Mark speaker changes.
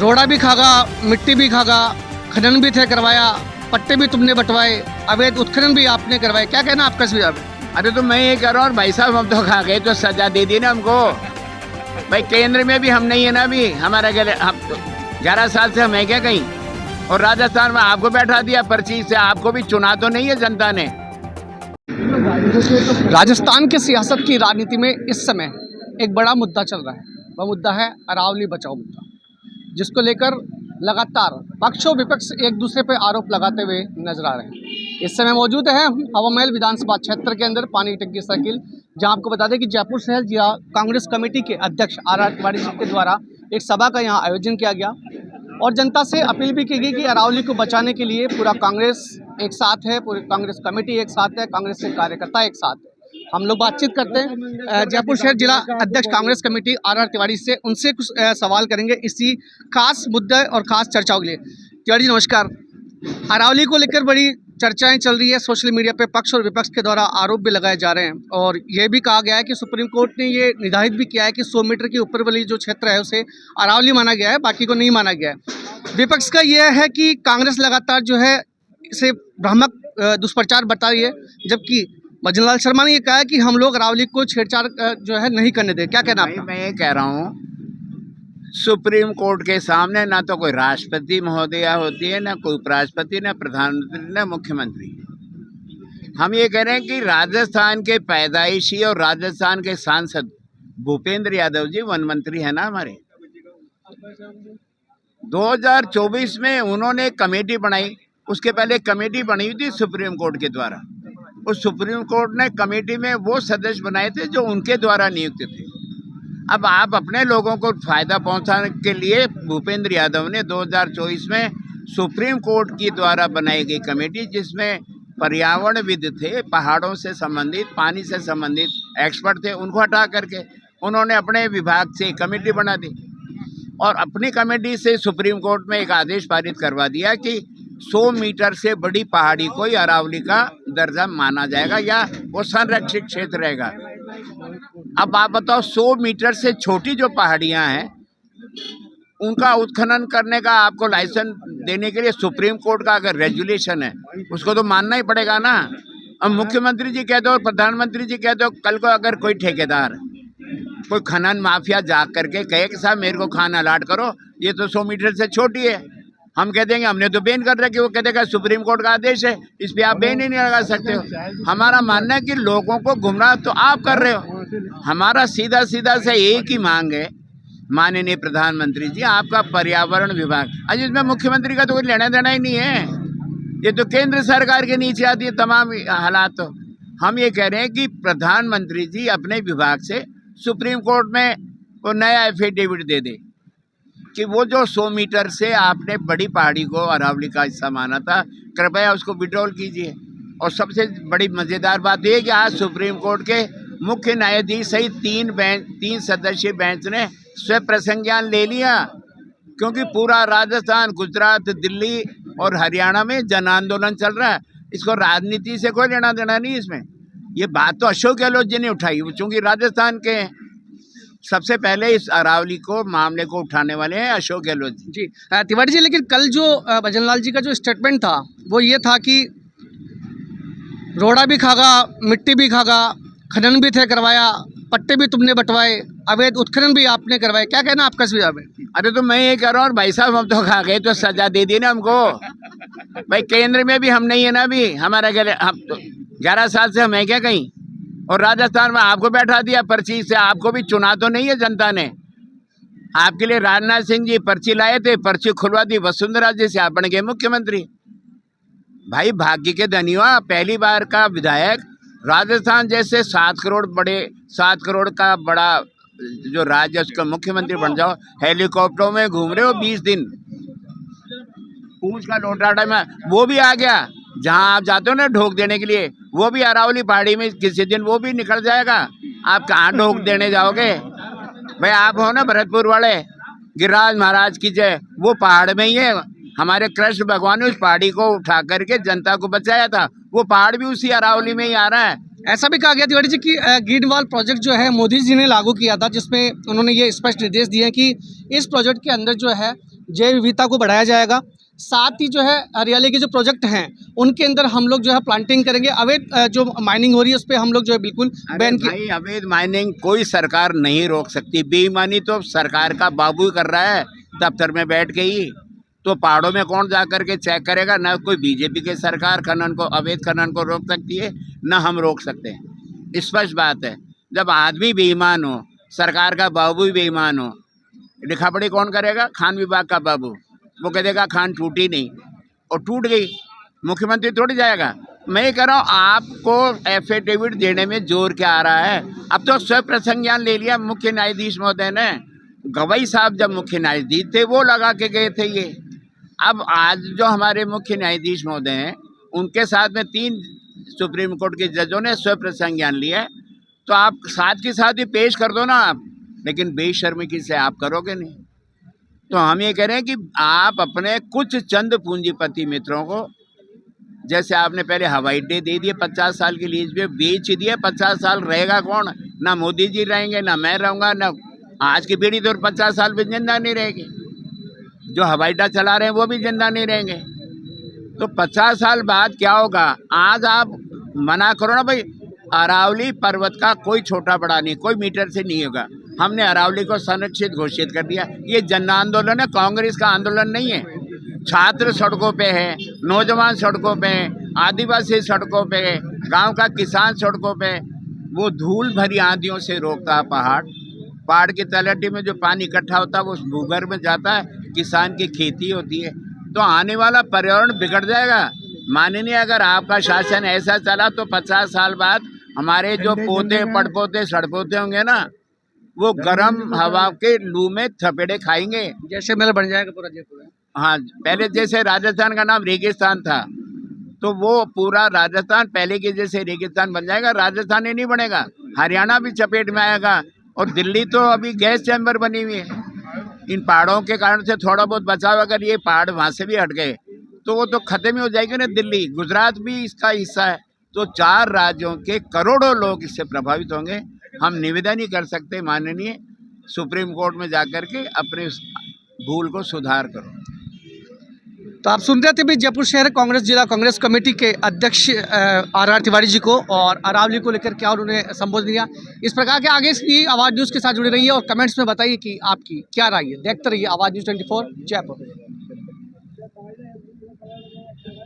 Speaker 1: रोड़ा भी खागा, मिट्टी भी खागा, खनन भी थे करवाया, पट्टे भी तुमने बंटवाए, अवैध उत्खनन भी आपने करवाए। क्या कहना आपका इस विषय में?
Speaker 2: अरे तो मैं ये कह रहा हूँ भाई साहब, हम तो खा गए तो सजा दे दी ना हमको। भाई केंद्र में भी हम नहीं है ना, अभी हमारा क्या, हम 11 साल से हम है क्या कहीं, और राजस्थान में आपको बैठा दिया पर्ची से, आपको भी चुना तो नहीं है जनता ने।
Speaker 1: राजस्थान के सियासत की राजनीति में इस समय एक बड़ा मुद्दा चल रहा है। वह मुद्दा है अरावली बचाओ मुद्दा, जिसको लेकर लगातार पक्ष और विपक्ष एक दूसरे पर आरोप लगाते हुए नजर आ रहे हैं। इस समय मौजूद है हवा महल विधानसभा क्षेत्र के अंदर पानी टंकी सर्किल, जहां आपको बता दें कि जयपुर शहर जिला कांग्रेस कमेटी के अध्यक्ष आर तिवारी जी के द्वारा एक सभा का यहां आयोजन किया गया और जनता से अपील भी की गई कि अरावली को बचाने के लिए पूरा कांग्रेस एक साथ है, पूरी कांग्रेस कमेटी एक साथ है, कांग्रेस के कार्यकर्ता एक साथ है। हम लोग बातचीत करते हैं जयपुर शहर जिला अध्यक्ष कांग्रेस कमेटी आर तिवारी से, उनसे कुछ सवाल करेंगे इसी खास मुद्दे और खास चर्चाओं के लिए। तिवारी जी नमस्कार। अरावली को लेकर बड़ी चर्चाएं चल रही है सोशल मीडिया पे, पक्ष और विपक्ष के द्वारा आरोप भी लगाए जा रहे हैं और ये भी कहा गया है कि सुप्रीम कोर्ट ने ये निर्धारित भी किया है कि 100 मीटर के ऊपर वाली जो क्षेत्र है उसे अरावली माना गया है, बाकी को नहीं माना गया है। विपक्ष का यह है कि कांग्रेस लगातार जो है इसे भ्रामक दुष्प्रचार बता रही है, जबकि भजन लाल शर्मा ने ये कहा है कि हम लोग अरावली को छेड़छाड़ जो है नहीं करने दें। क्या कहना आपका?
Speaker 2: मैं ये कह रहा हूँ, सुप्रीम कोर्ट के सामने ना तो कोई राष्ट्रपति महोदया होती है, ना कोई उपराष्ट्रपति, ना प्रधानमंत्री, ना मुख्यमंत्री। हम ये कह रहे हैं कि राजस्थान के पैदाइशी और राजस्थान के सांसद भूपेंद्र यादव जी वन मंत्री है ना हमारे, 2024 में उन्होंने कमेटी बनाई। उसके पहले कमेटी बनी हुई थी सुप्रीम कोर्ट के द्वारा। उस सुप्रीम कोर्ट ने कमेटी में वो सदस्य बनाए थे जो उनके द्वारा नियुक्त थे। अब आप अपने लोगों को फायदा पहुंचाने के लिए भूपेंद्र यादव ने 2024 में सुप्रीम कोर्ट की द्वारा बनाई गई कमेटी, जिसमें पर्यावरणविद थे, पहाड़ों से संबंधित, पानी से संबंधित एक्सपर्ट थे, उनको हटा करके उन्होंने अपने विभाग से कमेटी बना दी और अपनी कमेटी से सुप्रीम कोर्ट में एक आदेश पारित करवा दिया कि 100 मीटर से बड़ी पहाड़ी को ही अरावली का दर्जा माना जाएगा या वो संरक्षित क्षेत्र रहेगा। अब आप बताओ, 100 मीटर से छोटी जो पहाड़ियां हैं उनका उत्खनन करने का आपको लाइसेंस देने के लिए सुप्रीम कोर्ट का अगर रेजुलेशन है, उसको तो मानना ही पड़ेगा ना। अब मुख्यमंत्री जी कह दो, प्रधानमंत्री जी कह दो, कल को अगर कोई ठेकेदार, कोई खनन माफिया जा करके कहे कि साहब मेरे को खान अलाट करो, ये तो 100 मीटर से छोटी है, हम कह देंगे हमने तो बैन कर रखी, वो कह देगा सुप्रीम कोर्ट का आदेश है, इस पे आप बैन ही नहीं लगा सकते हो। हमारा मानना है कि लोगों को गुमराह तो आप कर रहे हो। हमारा सीधा सीधा से एक ही मांग है, माननीय प्रधानमंत्री जी, आपका पर्यावरण विभाग, आज इसमें मुख्यमंत्री का तो कोई लेना देना ही नहीं है, ये तो केंद्र सरकार के नीचे आती है तमाम हालात। तो हम ये कह रहे हैं कि प्रधानमंत्री जी अपने विभाग से सुप्रीम कोर्ट में वो नया एफिडेविट दे दे कि वो जो 100 मीटर से आपने बड़ी पहाड़ी को अरावली का हिस्सा माना था, कृपया उसको विड्रॉल कीजिए। और सबसे बड़ी मज़ेदार बात यह है कि आज सुप्रीम कोर्ट के मुख्य न्यायाधीश सहित 3 सदस्यीय बेंच ने स्वप्रसंज्ञान ले लिया, क्योंकि पूरा राजस्थान, गुजरात, दिल्ली और हरियाणा में जन आंदोलन चल रहा है। इसको राजनीति से कोई लेना देना नहीं इसमें। ये बात तो अशोक गहलोत जी ने उठाई, चूँकि राजस्थान के सबसे पहले इस अरावली को मामले को उठाने वाले हैं अशोक गहलोत जी।
Speaker 1: तिवारी जी, लेकिन कल जो भजन लाल जी का जो स्टेटमेंट था वो ये था कि रोड़ा भी खागा, मिट्टी भी खागा, खनन भी थे करवाया, पट्टे भी तुमने बंटवाए, अवैध उत्खनन भी आपने करवाए। क्या कहना आपका इस विषय में?
Speaker 2: अरे तो मैं ये कह रहा हूँ भाई साहब, हम तो खा गए तो सजा दे दी ना हमको। भाई केंद्र में भी हम नहीं है ना, अभी हमारा क्या, हम तो 11 साल से हम है क्या कहीं, और राजस्थान में आपको बैठा दिया पर्ची से, आपको भी चुना तो नहीं है जनता ने। आपके लिए राजनाथ सिंह जी पर्ची लाए थे, पर्ची खुलवा दी वसुंधरा जी से, आप बन गए मुख्यमंत्री। भाई भाग्य के धनी हुआ, पहली बार का विधायक राजस्थान जैसे 7 करोड़ का बड़ा जो राज्य है उसका मुख्यमंत्री बन जाओ। हेलीकॉप्टरों में घूम रहे हो 20 दिन, पूंछ का लोटाटा में वो भी आ गया, जहां आप जाते हो ना ढोक देने के लिए, वो भी अरावली पहाड़ी में किसी दिन वो भी निकल जाएगा। आप कहाँ ढोक देने जाओगे? भाई आप हो ना भरतपुर वाले, गिरिराज महाराज की जय, वो पहाड़ में ही है। हमारे कृष्ण भगवान ने उस पहाड़ी को उठा करके जनता को बचाया था, वो पहाड़ भी उसी अरावली में ही आ रहा है।
Speaker 1: ऐसा भी कहा गया तिवारी जी कि ग्रीनवॉल प्रोजेक्ट जो है मोदी जी ने लागू किया था, जिसमें उन्होंने ये स्पष्ट निर्देश दिए कि इस प्रोजेक्ट के अंदर जो है जैव विविधता को बढ़ाया जाएगा। साथ ही जो है हरियाली के जो प्रोजेक्ट हैं उनके अंदर हम लोग जो है प्लांटिंग करेंगे। अवैध जो माइनिंग हो रही है उस पर हम लोग जो है बिल्कुल बैन की।
Speaker 2: भाई अवैध माइनिंग कोई सरकार नहीं रोक सकती। बेईमानी तो सरकार का बाबू ही कर रहा है दफ्तर में बैठ के ही। तो पहाड़ों में कौन जा कर के चेक करेगा? ना कोई बीजेपी की सरकार खनन को, अवैध खनन को रोक सकती है, ना हम रोक सकते हैं। स्पष्ट बात है। जब आदमी बेईमान हो, सरकार का बाबू भी बेईमान हो, लिखा पढ़ी कौन करेगा? खान विभाग का बाबू। वो कह देगा खान टूटी नहीं, और टूट गई, मुख्यमंत्री थोड़ी जाएगा। मैं ये कह रहा हूँ, आपको एफिडेविट देने में जोर क्या आ रहा है? अब तो स्वयं प्रसंज्ञान ले लिया मुख्य न्यायाधीश महोदय ने। गवाई साहब जब मुख्य न्यायाधीश थे वो लगा के गए थे ये। अब आज जो हमारे मुख्य न्यायाधीश महोदय हैं उनके साथ में 3 सुप्रीम कोर्ट के जजों ने स्वयं प्रसंज्ञान लिया है। तो आप साथ के साथ ही पेश कर दो ना आप, लेकिन बेशर्मी से आप करोगे नहीं। तो हम ये कह रहे हैं कि आप अपने कुछ चंद पूंजीपति मित्रों को, जैसे आपने पहले हवाई अड्डे दे दिए 50 साल के लीज पे, बेच दिए। 50 साल रहेगा कौन? ना मोदी जी रहेंगे, ना मैं रहूँगा, ना आज की पीढ़ी तो 50 साल भी जिंदा नहीं रहेगी। जो हवाई अड्डा चला रहे हैं वो भी जिंदा नहीं रहेंगे। तो 50 साल बाद क्या होगा? आज आप मना करो ना भाई, अरावली पर्वत का कोई छोटा बड़ा नहीं, कोई मीटर से नहीं होगा। हमने अरावली को संरक्षित घोषित कर दिया। ये जन आंदोलन है, कांग्रेस का आंदोलन नहीं है। छात्र सड़कों पे है, नौजवान सड़कों पे है, आदिवासी सड़कों पे है, गांव का किसान सड़कों पे। वो धूल भरी आंधियों से रोकता है पहाड़ की तलहटी में जो पानी इकट्ठा होता है वो भूगर्भ में जाता है, किसान की खेती होती है। तो आने वाला पर्यावरण बिगड़ जाएगा। माननीय, अगर आपका शासन ऐसा चला तो 50 साल बाद हमारे जो पोते पड़पोते सड़पोते होंगे ना, वो गर्म हवा के लू में थपेड़े खाएंगे।
Speaker 1: जैसे मेला बन जाएगा पूरा जयपुर।
Speaker 2: हाँ, पहले जैसे राजस्थान का नाम रेगिस्तान था, तो वो पूरा राजस्थान पहले के जैसे रेगिस्तान बन जाएगा। राजस्थान ही नहीं बनेगा, हरियाणा भी चपेट में आएगा। और दिल्ली तो अभी गैस चैम्बर बनी हुई है। इन पहाड़ों के कारण से थोड़ा बहुत बचाव, अगर ये पहाड़ वहाँ से भी हट गए तो वो तो खत्म ही हो जाएगी ना। दिल्ली, गुजरात भी इसका हिस्सा है। तो 4 राज्यों के करोड़ों लोग इससे प्रभावित होंगे। हम निवेदन ही कर सकते माननीय, सुप्रीम कोर्ट में जाकर के अपने भूल को सुधार करो।
Speaker 1: तो आप सुन रहे थे भी जयपुर शहर कांग्रेस जिला कांग्रेस कमेटी के अध्यक्ष RR तिवारी जी को, और अरावली को लेकर क्या उन्होंने संबोधन दिया। इस प्रकार के आगे की आवाज़ न्यूज़ के साथ जुड़े रहिए और कमेंट्स में बताइए कि आपकी क्या राय है। देखते रहिए आवाज़ न्यूज़ 24 जयपुर।